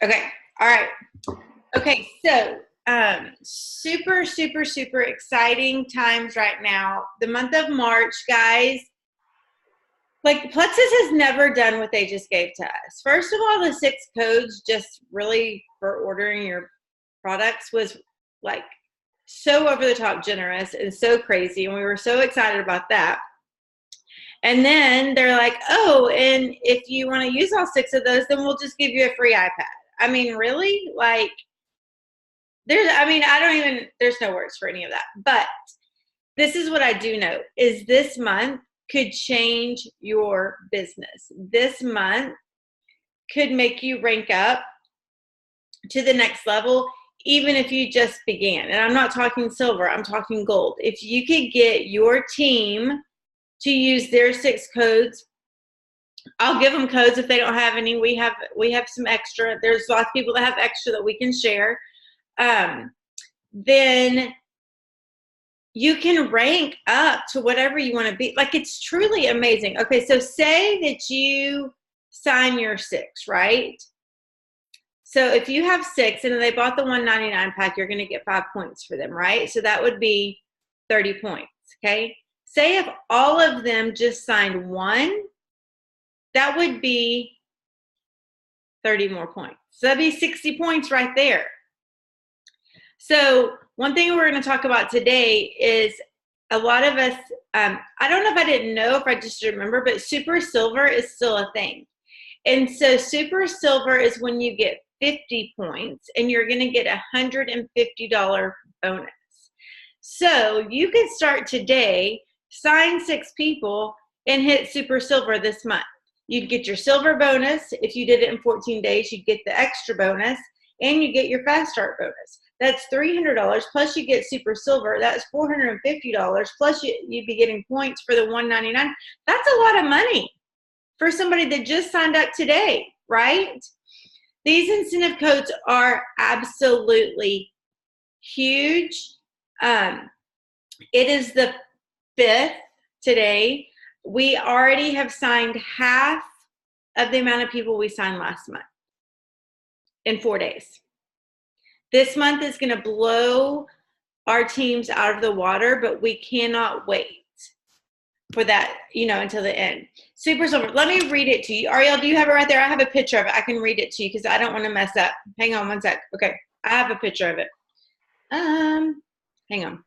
Okay. All right. Okay. So, super, super, super exciting times right now. The month of March, guys. Like Plexus has never done what they just gave to us. First of all, the 6 codes just really for ordering your products was like so over the top generous and so crazy. And we were so excited about that. And then they're like, oh, and if you want to use all 6 of those, then we'll just give you a free iPad. I mean, really? Like, there's no words for any of that. But this is what I do know is this month could change your business. This month could make you rank up to the next level, even if you just began. And I'm not talking silver, I'm talking gold. If you could get your team to use their 6 codes, I'll give them codes if they don't have any. We have some extra. There's lots of people that have extra that we can share. Then you can rank up to whatever you want to be. Like, it's truly amazing. Okay, so say that you sign your 6, right? So if you have 6 and they bought the $199 pack, you're going to get 5 points for them, right? So that would be 30 points, okay? Say if all of them just signed 1, that would be 30 more points. So that'd be 60 points right there. So one thing we're going to talk about today is a lot of us, I don't know if I didn't know, if I just remember, but Super Silver is still a thing. And so Super Silver is when you get 50 points and you're going to get a $150 bonus. So you can start today, sign 6 people, and hit Super Silver this month. You'd get your silver bonus. If you did it in 14 days, you'd get the extra bonus, and you get your fast start bonus. That's $300, plus you get super silver. That's $450, plus you'd be getting points for the $199. That's a lot of money for somebody that just signed up today, right? These incentive codes are absolutely huge. It is the 5th today. We already have signed half of the amount of people we signed last month in 4 days. This month is going to blow our teams out of the water, but we cannot wait for that, until the end. Super Silver. Let me read it to you. Ariel, do you have it right there? I have a picture of it. I can read it to you because I don't want to mess up. Hang on one sec. Okay. I have a picture of it. Hang on.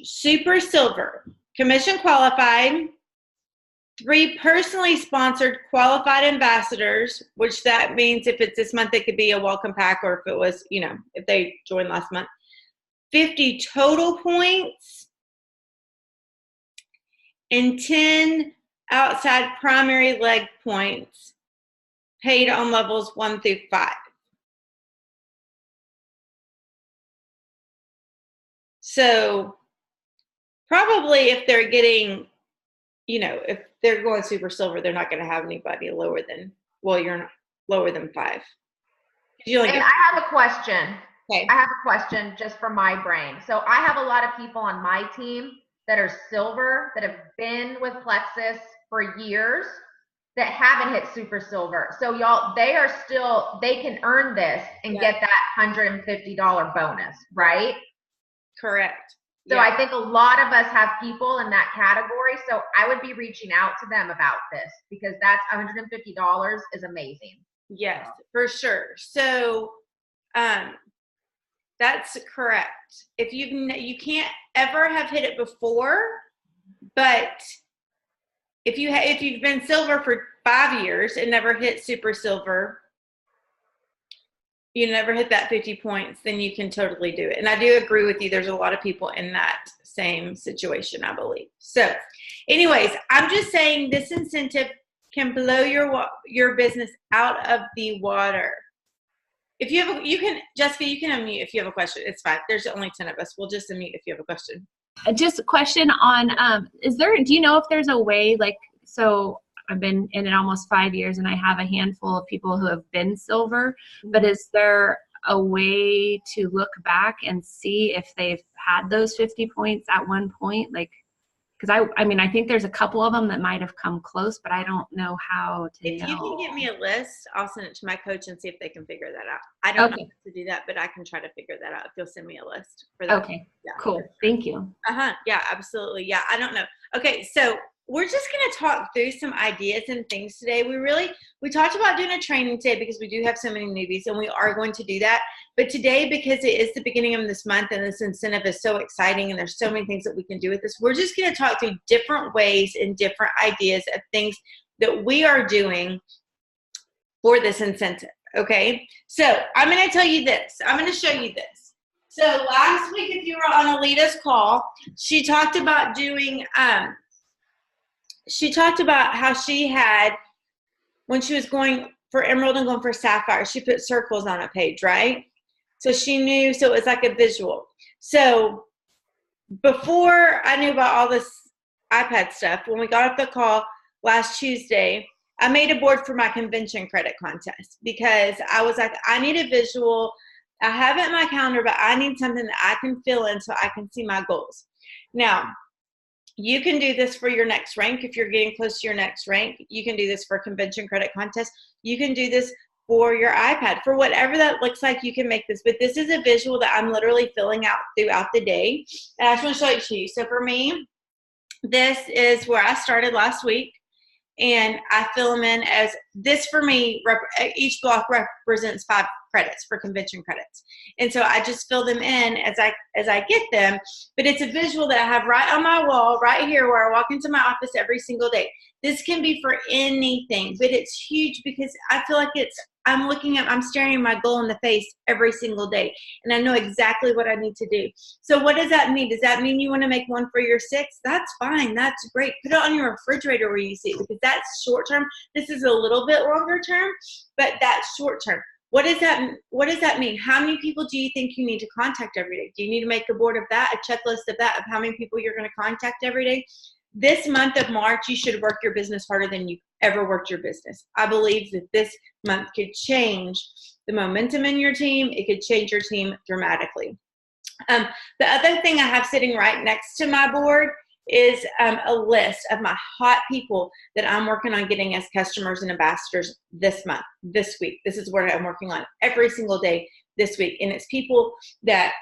Super Silver. Commission qualified. 3 personally sponsored qualified ambassadors, which that means if it's this month, it could be a welcome pack, or if it was, if they joined last month. 50 total points and 10 outside primary leg points paid on levels 1 through 5. So probably if they're getting, if they're going super silver, they're not going to have anybody lower than, you're not lower than 5. And I have a question. Okay. I have a question just for my brain. So I have a lot of people on my team that are silver, that have been with Plexus for years, that haven't hit super silver. So y'all, they can earn this and get that $150 bonus, right? Correct. So I think a lot of us have people in that category. So I would be reaching out to them about this, because that's $150 is amazing. Yes, for sure. So that's correct. If you can't ever have hit it before, but if you've been silver for 5 years and never hit super silver, you never hit that 50 points, then you can totally do it. And I do agree with you. There's a lot of people in that same situation, I believe. So anyways, I'm just saying this incentive can blow your business out of the water. If you have Jessica, you can unmute if you have a question. It's fine. There's only 10 of us. We'll just unmute if you have a question. Just a question on, do you know if there's a way, so I've been in it almost 5 years and I have a handful of people who have been silver, but is there a way to look back and see if they've had those 50 points at one point? because I mean, I think there's a couple of them that might have come close, but I don't know how to If know. you can get me a list, I'll send it to my coach and see if they can figure that out. I don't know how to do that, but I can try to figure that out if you'll send me a list for that. Okay, cool. Thank you. Yeah, absolutely. Yeah, I don't know. Okay, so we're just going to talk through some ideas and things today. We talked about doing a training today because we do have so many newbies, and we are going to do that. But today, because it is the beginning of this month and this incentive is so exciting and there's so many things that we can do with this, we're just going to talk through different ways and different ideas of things that we are doing for this incentive. Okay, so I'm going to tell you this. I'm going to show you this. So last week, if you were on Alita's call, she talked about doing she talked about how she had, when she was going for Emerald and going for Sapphire, she put circles on a page, right? So she knew, so it was like a visual. So before I knew about all this iPad stuff, when we got off the call last Tuesday, I made a board for my convention credit contest because I was like, I need a visual. I have it in my calendar, but I need something that I can fill in so I can see my goals. Now, you can do this for your next rank. If you're getting close to your next rank, you can do this for convention credit contest. You can do this for your iPad. For whatever that looks like, you can make this. But this is a visual that I'm literally filling out throughout the day. And I just want to show it to you. So for me, this is where I started last week. And I fill them in as this for me, each block represents 5 credits for convention credits. And so I just fill them in as I get them, but it's a visual that I have right on my wall, right here where I walk into my office every single day. This can be for anything, but it's huge because I feel like I'm staring at my goal in the face every single day, and I know exactly what I need to do. So what does that mean? Does that mean you want to make one for your 6? That's fine. That's great. Put it on your refrigerator where you see it because that's short term. This is a little bit longer term, but that's short term. What does that mean? How many people do you think you need to contact every day? Do you need to make a board of that, a checklist of that, of how many people you're going to contact every day? This month of March, you should work your business harder than you ever worked your business. I believe that this month could change the momentum in your team. It could change your team dramatically. The other thing I have sitting right next to my board is a list of my hot people that I'm working on getting as customers and ambassadors this month, this week. This is what I'm working on every single day this week. And it's people that,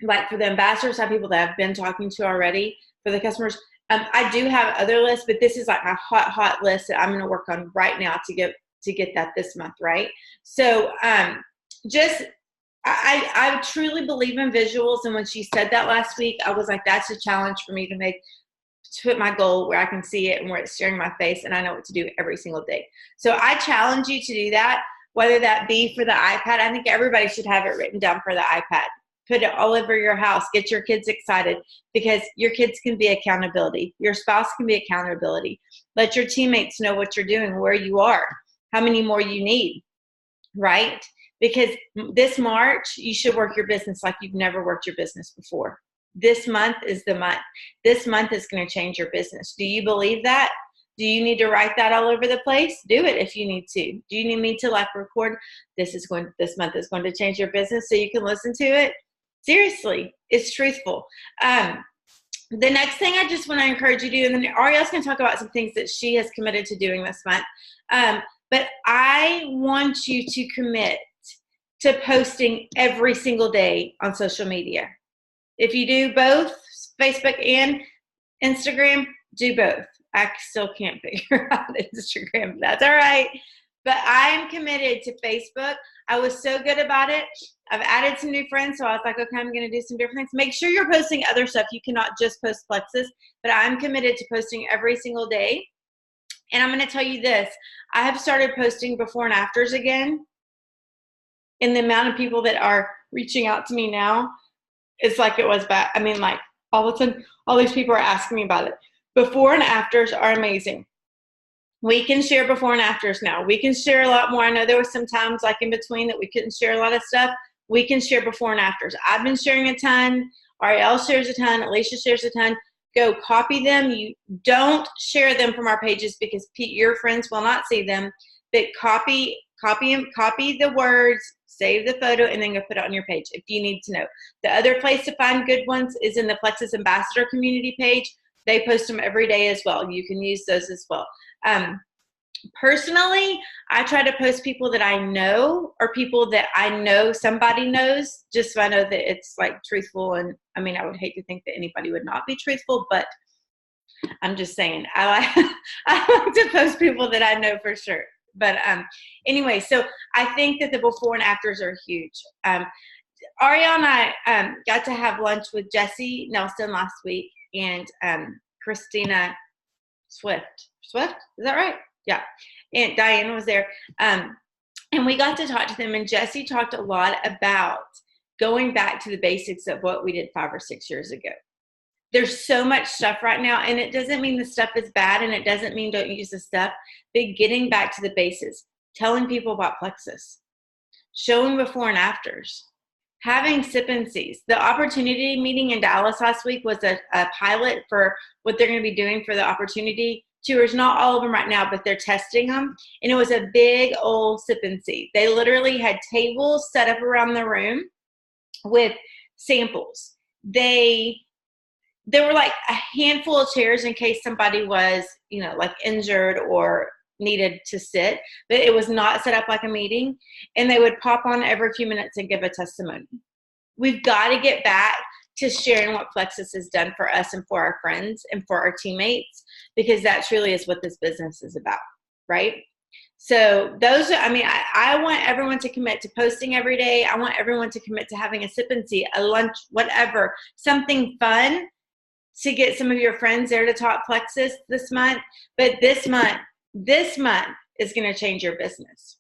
like for the ambassadors, I have people that I've been talking to already. For the customers, I do have other lists, but this is like my hot list that I'm going to work on right now to get that this month, right? So I truly believe in visuals, and when she said that last week, I was like, that's a challenge for me to put my goal where I can see it and where it's staring my face, and I know what to do every single day. So I challenge you to do that, whether that be for the iPad. I think everybody should have it written down for the iPad. Put it all over your house. Get your kids excited because your kids can be accountability. Your spouse can be accountability. Let your teammates know what you're doing, where you are, how many more you need, right? Because this March, you should work your business like you've never worked your business before. This month is the month. This month is going to change your business. Do you believe that? Do you need to write that all over the place? Do it if you need to. Do you need me to record? This month is going to change your business so you can listen to it? Seriously, it's truthful. The next thing I just want to encourage you to do, and then Ariel's going to talk about some things that she has committed to doing this month. But I want you to commit to posting every single day on social media. If you do both Facebook and Instagram, do both. I still can't figure out Instagram, but that's all right. But I'm committed to Facebook. I was so good about it. I've added some new friends, so I was like, okay, I'm going to do some different things. Make sure you're posting other stuff. You cannot just post Plexus, but I'm committed to posting every single day. And I'm going to tell you this. I have started posting before and afters again. And the amount of people that are reaching out to me now, it's like it was back. I mean, like all of a sudden, all these people are asking me about it. Before and afters are amazing. We can share before and afters now. We can share a lot more. I know there was some times like in between that we couldn't share a lot of stuff. We can share before and afters. I've been sharing a ton. Ariel shares a ton. Alicia shares a ton. Go copy them. You don't share them from our pages because your friends will not see them. But copy the words, save the photo, and then go put it on your page if you need to know. The other place to find good ones is in the Plexus Ambassador community page. They post them every day as well. You can use those as well. Personally, I try to post people that I know or people that I know somebody knows, just so I know that it's like truthful. And I mean, I would hate to think that anybody would not be truthful, but I'm just saying I like to post people that I know for sure. But anyway, so I think that the before and afters are huge. Ariel and I got to have lunch with Jessie Nelson last week and Christina Swift. Swift, is that right? Yeah. And Diane was there. And we got to talk to them, and Jessie talked a lot about going back to the basics of what we did 5 or 6 years ago. There's so much stuff right now, and it doesn't mean the stuff is bad, and it doesn't mean don't use the stuff, but getting back to the basics, telling people about Plexus, showing before and afters, having sip and sees. The opportunity meeting in Dallas last week was a pilot for what they're going to be doing for the opportunity tours. Not all of them right now, but they're testing them. And it was a big old sip and see. They literally had tables set up around the room with samples. There were like a handful of chairs in case somebody was, like injured or needed to sit, but it was not set up like a meeting. And they would pop on every few minutes and give a testimony. We've got to get back to sharing what Plexus has done for us and for our friends and for our teammates, because that truly is what this business is about, right? So I want everyone to commit to posting every day. I want everyone to commit to having a sip and see, a lunch, whatever, something fun to get some of your friends there to talk Plexus this month. But this month is going to change your business.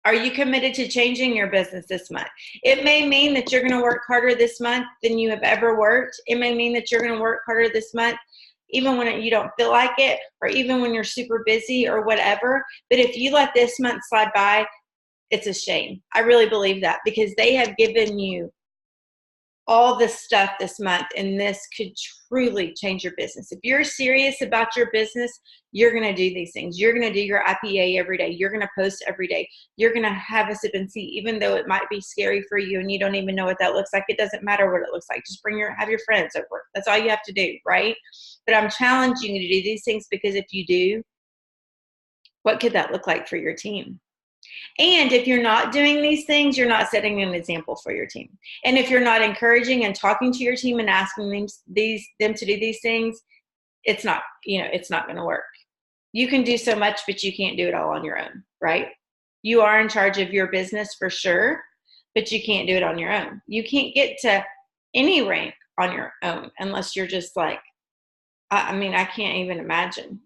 Are you committed to changing your business this month? It may mean that you're going to work harder this month than you have ever worked. It may mean that you're going to work harder this month, even when you don't feel like it, or even when you're super busy or whatever. But if you let this month slide by, it's a shame. I really believe that, because they have given you all this stuff this month, and this could truly change your business. If you're serious about your business, you're going to do these things. You're going to do your IPA every day. You're going to post every day. You're going to have a sip and see, even though it might be scary for you and you don't even know what that looks like. It doesn't matter what it looks like. Just have your friends over. That's all you have to do, right? But I'm challenging you to do these things, because if you do, what could that look like for your team? And if you're not doing these things, you're not setting an example for your team. And if you're not encouraging and talking to your team and asking them to do these things, it's not going to work. You can do so much, but you can't do it all on your own, right? You are in charge of your business for sure, but you can't do it on your own. You can't get to any rank on your own unless you're just like, I can't even imagine,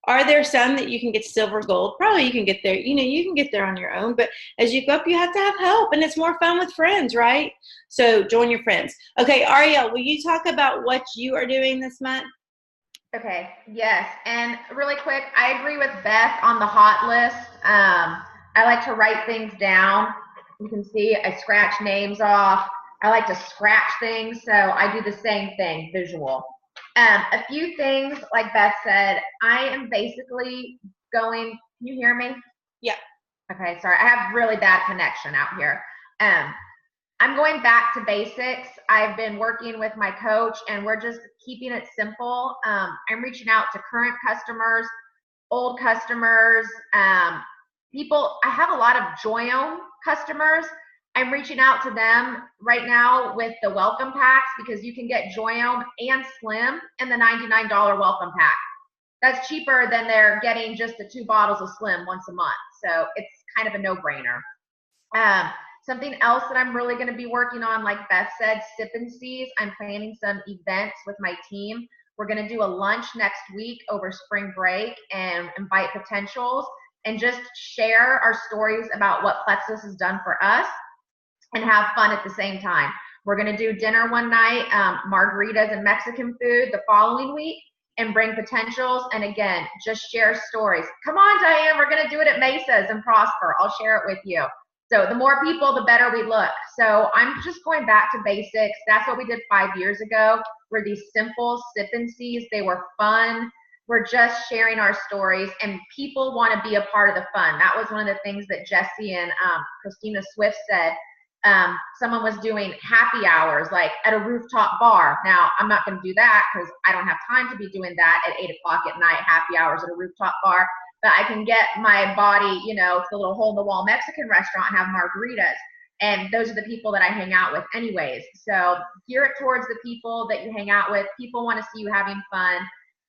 Are there some that you can get to silver, gold? Probably you can get there. You can get there on your own. But as you go up, you have to have help. And it's more fun with friends, right? So join your friends. Okay, Ariel, will you talk about what you are doing this month? Okay, yes. And really quick, I agree with Beth on the hot list. I like to write things down. You can see I scratch names off. I like to scratch things. So I do the same thing, visual. A few things, like Beth said, I am basically going, can you hear me? Yeah. Okay, sorry. I have really bad connection out here. I'm going back to basics. I've been working with my coach, and we're just keeping it simple. I'm reaching out to current customers, old customers, people. I have a lot of Joyome customers. I'm reaching out to them right now with the welcome packs, because you can get Joyome and Slim in the $99 welcome pack. That's cheaper than they're getting just the 2 bottles of Slim once a month. So it's kind of a no-brainer. Something else that I'm really going to be working on, like Beth said, sip and sees. I'm planning some events with my team. We're going to do a lunch next week over spring break and invite potentials and just share our stories about what Plexus has done for us and have fun at the same time. We're going to do dinner one night, margaritas and Mexican food the following week, and bring potentials. And again, just share stories. Come on, Diane, we're going to do it at Mesa's and Prosper. I'll share it with you. So the more people, the better we look. So I'm just going back to basics. That's what we did 5 years ago. Were these simple sip and sees. They were fun. We're just sharing our stories, and people want to be a part of the fun. That was one of the things that Jessie and Christina Swift said. Someone was doing happy hours, like at a rooftop bar. Now, I'm not going to do that because I don't have time to be doing that at 8 o'clock at night, happy hours at a rooftop bar. But I can get my body, you know, to the little hole in the wall Mexican restaurant and have margaritas. And those are the people that I hang out with anyways. So gear it towards the people that you hang out with. People want to see you having fun,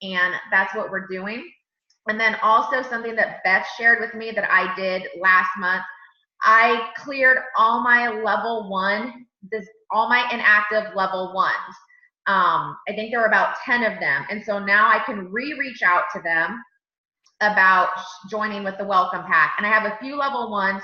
and that's what we're doing. And then also something that Beth shared with me that I did last month, I cleared all my level 1, all my inactive level 1s. I think there were about 10 of them. And so now I can reach out to them about joining with the welcome pack. And I have a few level 1s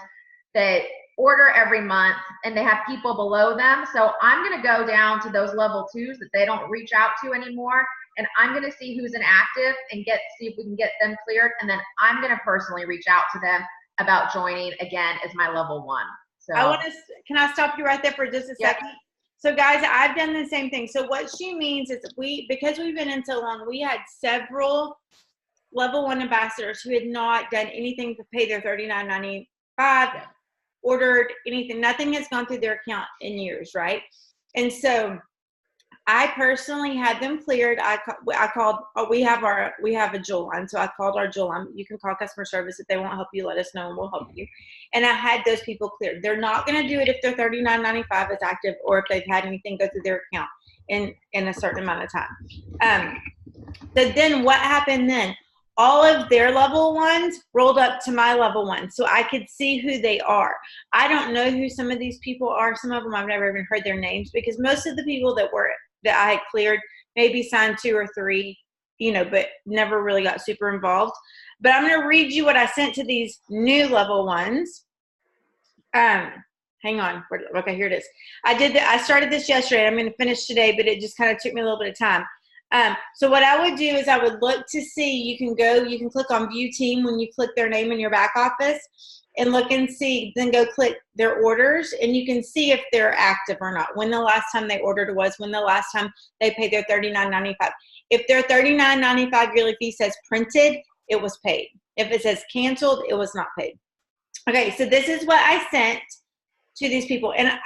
that order every month, and they have people below them. So I'm going to go down to those level 2s that they don't reach out to anymore. And I'm going to see who's inactive and see if we can get them cleared. And then I'm going to personally reach out to them about joining again as my level 1. So can I stop you right there for just a second? So guys, I've done the same thing. So what she means is because we've been in so long, we had several level 1 ambassadors who had not done anything to pay their $39.95, ordered anything. Nothing has gone through their account in years, right? And so I personally had them cleared. I called. We have a Jewel line, so I called our Jewel line. You can call customer service if they won't help you. Let us know, and we'll help you. And I had those people cleared. They're not going to do it if their $39.95 is active, or if they've had anything go through their account in a certain amount of time. So then, what happened then? All of their level 1s rolled up to my level 1, so I could see who they are. I don't know who some of these people are. Some of them I've never even heard their names, because most of the people that I had cleared maybe signed 2 or 3, you know, but never really got super involved. But I'm going to read you what I sent to these new level 1s. Hang on. Okay, here it is. I started this yesterday. I'm going to finish today, but it just kind of took me a little bit of time. So what I would do is I would look to see, you can click on view team when you click their name in your back office, and look and see, then go click their orders, and you can see if they're active or not, when the last time they ordered was, when the last time they paid their $39.95. If their $39.95 yearly fee says printed, it was paid. If it says canceled, it was not paid. Okay, so this is what I sent to these people, and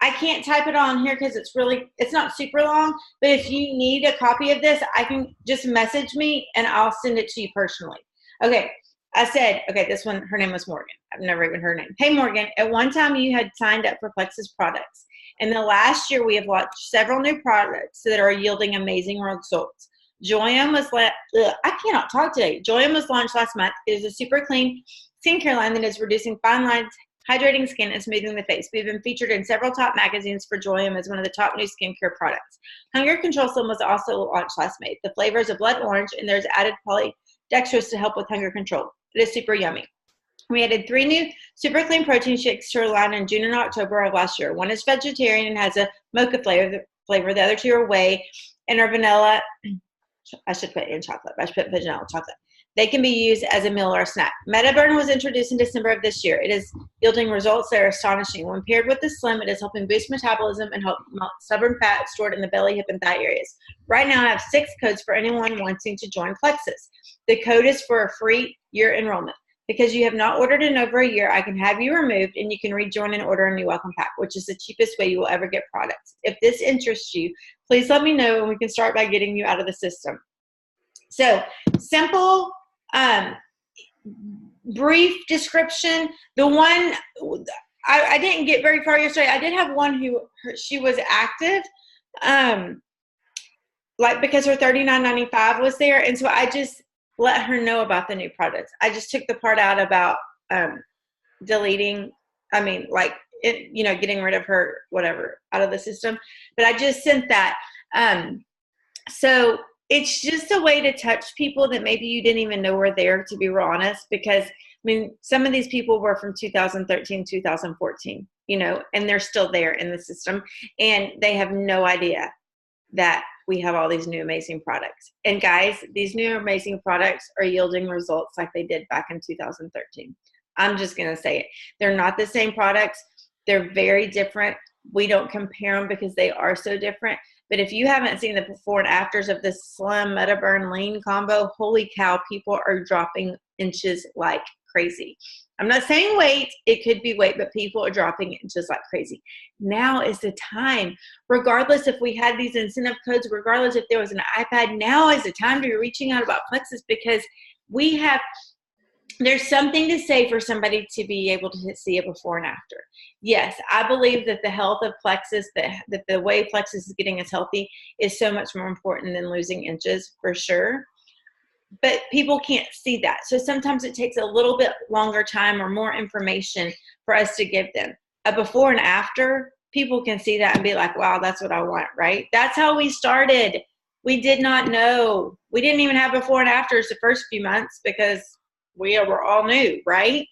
I can't type it on here because it's not super long, but if you need a copy of this, I can just message me and I'll send it to you personally. Okay. I said, okay, this one, her name was Morgan. I've never even heard her name. Hey, Morgan, at one time you had signed up for Plexus products. In the last year, we have launched several new products that are yielding amazing results. Joyum was I cannot talk today. Joyum was launched last month. It is a super clean skincare line that is reducing fine lines, hydrating skin, and smoothing the face. We've been featured in several top magazines for Joyum as one of the top new skincare products. Hunger Control Slim was also launched last May. The flavor is a blood orange, and there's added polydextrose to help with hunger control. It is super yummy. We added 3 new super clean protein shakes to our line in June and October of last year. One is vegetarian and has a mocha flavor. The other 2 are whey and are vanilla. I should put in chocolate. I should put vanilla chocolate. They can be used as a meal or a snack. MetaBurn was introduced in December of this year. It is yielding results that are astonishing. When paired with the Slim, it is helping boost metabolism and help melt stubborn fat stored in the belly, hip, and thigh areas. Right now, I have 6 codes for anyone wanting to join Plexus. The code is for a free year enrollment. Because you have not ordered in over a year, I can have you removed, and you can rejoin and order a new welcome pack, which is the cheapest way you will ever get products. If this interests you, please let me know, and we can start by getting you out of the system. So, simple, brief description. The one, I didn't get very far yesterday. I did have one she was active, because her $39.95 was there, and so I just let her know about the new products. I just took the part out about getting rid of her whatever out of the system, but I just sent that. So it's just a way to touch people that maybe you didn't even know were there, to be real honest, because some of these people were from 2013, 2014, and they're still there in the system, and they have no idea that we have all these new amazing products. And guys, these new amazing products are yielding results like they did back in 2013. I'm just going to say it. They're not the same products. They're very different. We don't compare them because they are so different. But if you haven't seen the before and afters of this Slim MetaBurn Lean combo, holy cow, people are dropping inches like crazy. I'm not saying weight, it could be weight, but people are dropping it just like crazy. Now is the time, regardless if we had these incentive codes, regardless if there was an iPad, now is the time to be reaching out about Plexus, because there's something to say for somebody to be able to see a before and after. Yes, I believe that the health of Plexus, that the way Plexus is getting us healthy is so much more important than losing inches, for sure. But people can't see that. So sometimes it takes a little bit longer time or more information for us to give them. A before and after, people can see that and be like, wow, that's what I want, right? That's how we started. We did not know. We didn't even have before and afters the first few months because we were all new, right?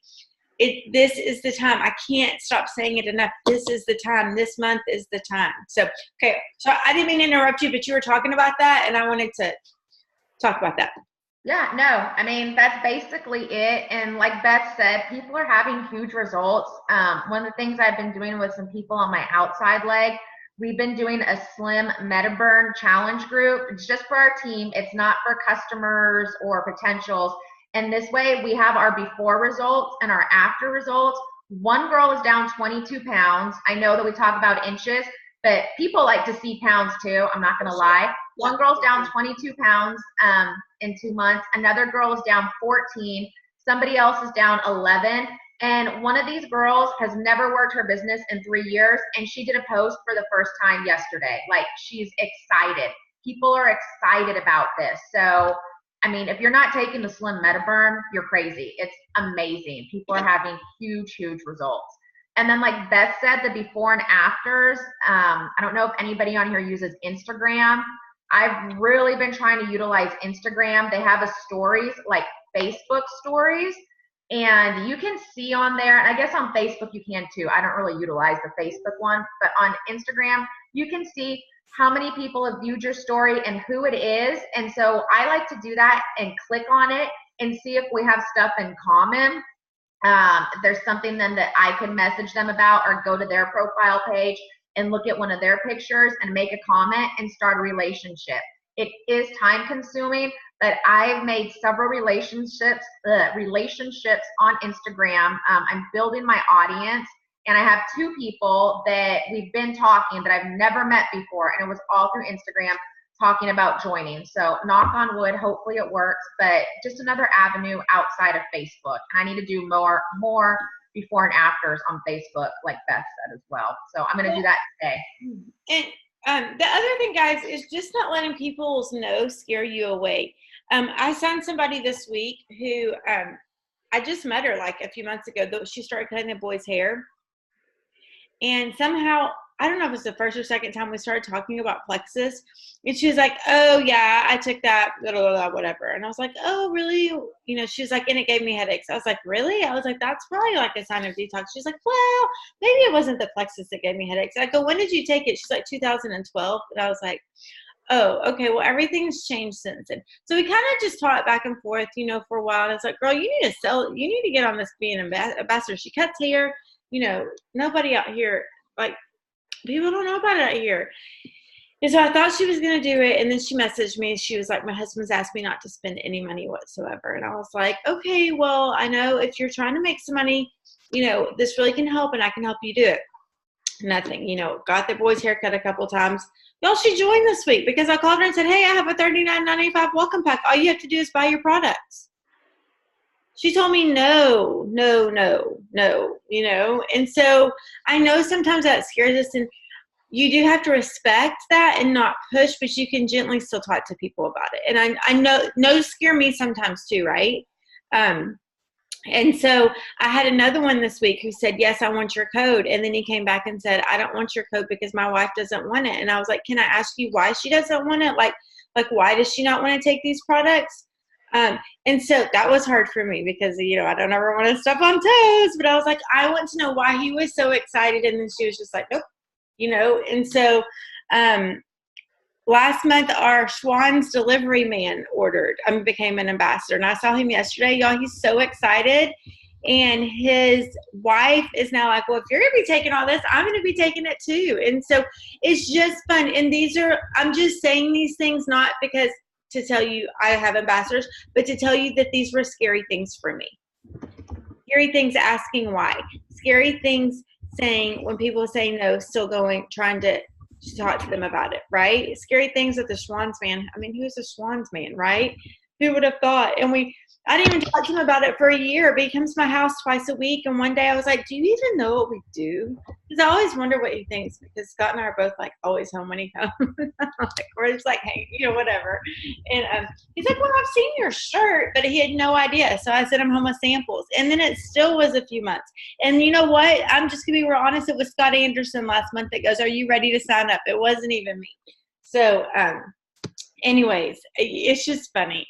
This is the time. I can't stop saying it enough. This is the time. This month is the time. So, okay. So I didn't mean to interrupt you, but you were talking about that, and I wanted to talk about that. Yeah, no, I mean, that's basically it. And like Beth said, people are having huge results. One of the things I've been doing with some people on my outside leg, we've been doing a Slim MetaBurn challenge group. It's just for our team. It's not for customers or potentials. And this way we have our before results and our after results. One girl is down 22 pounds. I know that we talk about inches, but people like to see pounds too. I'm not going to lie. One girl's down 22 pounds in 2 months. Another girl is down 14. Somebody else is down 11. And one of these girls has never worked her business in 3 years, and she did a post for the first time yesterday. Like, she's excited. People are excited about this. So, I mean, if you're not taking the Slim MetaBurn, you're crazy. It's amazing. People are having huge, huge results. And then like Beth said, the before and afters, I don't know if anybody on here uses Instagram. I've really been trying to utilize Instagram. They have a stories, like Facebook stories, and you can see on there, and I guess on Facebook you can too. I don't really utilize the Facebook one, but on Instagram, you can see how many people have viewed your story and who it is. And so I like to do that and click on it and see if we have stuff in common. If there's something then that I can message them about, or go to their profile page and look at one of their pictures and make a comment and start a relationship. It is time consuming, but I've made several relationships on Instagram. I'm building my audience, and I have 2 people that we've been talking that I've never met before, and it was all through Instagram, talking about joining. So knock on wood, hopefully it works, but just another avenue outside of Facebook. And I need to do more before and afters on Facebook, like Beth said as well. So I'm going to do that today. And the other thing, guys, is just not letting people's no scare you away. I signed somebody this week who I just met her like a few months ago. She started cutting the boys' hair. And somehow, I don't know if it's the first or second time we started talking about Plexus. And she was like, oh, yeah, I took that, blah, blah, blah, whatever. And I was like, oh, really? You know, she was like, and it gave me headaches. I was like, really? I was like, that's probably like a sign of detox. She's like, well, maybe it wasn't the Plexus that gave me headaches. I go, when did you take it? She's like, 2012. And I was like, oh, okay, well, everything's changed since then. So we kind of just taught back and forth, you know, for a while. And it's like, girl, you need to get on this being an ambassador. She cuts hair. You know, nobody out here, like, people don't know about it out here. And so I thought she was going to do it. And then she messaged me. She was like, my husband's asked me not to spend any money whatsoever. And I was like, okay, well, I know if you're trying to make some money, you know, this really can help, and I can help you do it. Nothing, you know, got the boys' haircut a couple times. Y'all, she joined this week because I called her and said, hey, I have a $39.95 welcome pack. All you have to do is buy your products. She told me no, you know. And so I know sometimes that scares us, and you do have to respect that and not push, but you can gently still talk to people about it. And I know no's scare me sometimes too, right? And so I had another one this week who said, yes, I want your code. And then he came back and said, I don't want your code because my wife doesn't want it. And I was like, can I ask you why she doesn't want it? Like why does she not want to take these products? And so that was hard for me because, you know, I don't ever want to step on toes, but I was like, I want to know why he was so excited. And then she was just like, nope, you know. And so last month, our Schwann's delivery man became an ambassador, and I saw him yesterday. Y'all, he's so excited. And his wife is now like, well, if you're going to be taking all this, I'm going to be taking it too. And so it's just fun. And I'm just saying these things not because to tell you I have ambassadors, but to tell you that these were scary things for me. Scary things asking why. Scary things saying when people say no, still going, trying to talk to them about it, right? Scary things with the Schwann's man. I mean, who's the Schwann's man, right? Who would have thought? And I didn't even talk to him about it for a year, but he comes to my house twice a week. And one day I was like, do you even know what we do? Because I always wonder what he thinks, because Scott and I are both like always home when he comes. We're just like, hey, whatever. And he's like, well, I've seen your shirt, but he had no idea. So I sent him home with samples. And then it still was a few months. And you know what? I'm just going to be real honest. It was Scott Anderson last month that goes, are you ready to sign up? It wasn't even me. So, anyways, it's just funny,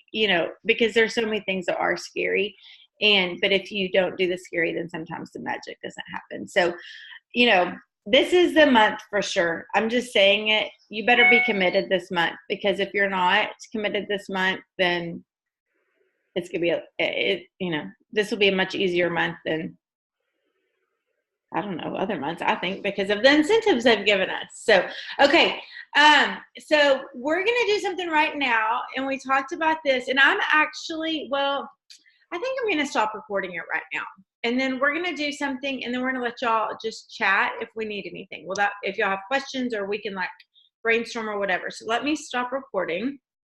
because there's so many things that are scary. But if you don't do the scary, then sometimes the magic doesn't happen. So, this is the month for sure. I'm just saying it. You better be committed this month, because if you're not committed this month, then it's going to be, this will be a much easier month than, I don't know, other months, I think, because of the incentives they've given us. So, okay. So we're going to do something right now. And we talked about this, and I'm actually, I think I'm going to stop recording it right now. And then we're going to do something, and then we're going to let y'all just chat if we need anything. If y'all have questions, or we can like brainstorm or whatever. So let me stop recording.